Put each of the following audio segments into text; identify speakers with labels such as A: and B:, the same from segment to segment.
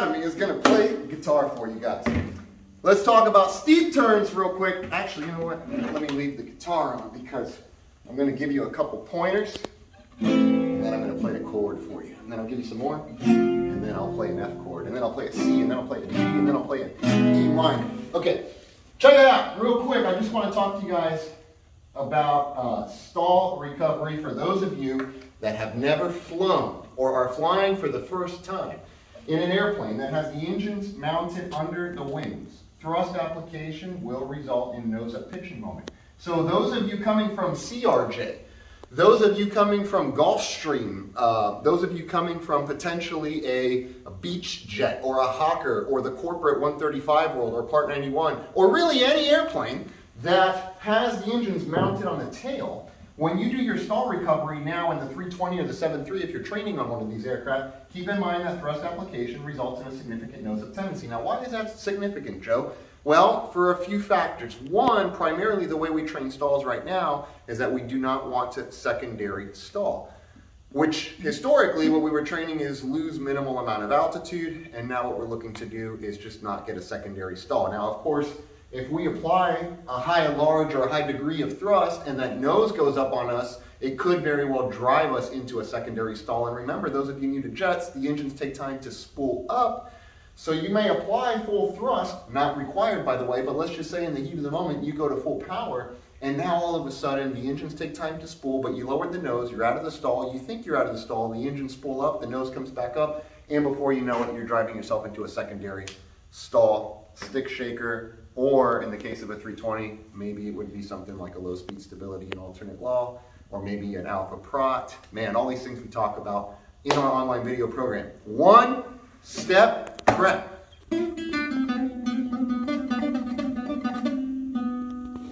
A: Academy is going to play guitar for you guys. Let's talk about steep turns real quick. Actually, you know what? Let me leave the guitar on because I'm going to give you a couple pointers, and then I'm going to play a chord for you. And then I'll give you some more, and then I'll play an F chord, and then I'll play a C, and then I'll play a D, and then I'll play an E minor. Okay, check it out real quick. I just want to talk to you guys about stall recovery for those of you that have never flown or are flying for the first time in an airplane that has the engines mounted under the wings. Thrust application will result in nose-up pitching moment. So those of you coming from CRJ, those of you coming from Gulfstream, those of you coming from potentially a Beach Jet or a Hawker or the corporate 135 world or Part 91, or really any airplane that has the engines mounted on the tail, when you do your stall recovery now in the 320 or the 73, if you're training on one of these aircraft, keep in mind that thrust application results in a significant nose-up tendency. Now, why is that significant, Joe? Well, for a few factors. One, primarily the way we train stalls right now is that we do not want to secondary stall, which historically what we were training is lose minimal amount of altitude, and now what we're looking to do is just not get a secondary stall. Now, of course, if we apply a high large or a high degree of thrust and that nose goes up on us, it could very well drive us into a secondary stall. And remember, those of you new to jets, the engines take time to spool up. So you may apply full thrust, not required by the way, but let's just say in the heat of the moment you go to full power, and now all of a sudden the engines take time to spool, but you lowered the nose, you're out of the stall, you think you're out of the stall, the engines spool up, the nose comes back up, and before you know it, you're driving yourself into a secondary stall, stick shaker, or in the case of a 320, maybe it would be something like a low speed stability and alternate law, or maybe an alpha prot. Man, all these things we talk about in our online video program. One step prep.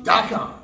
A: .com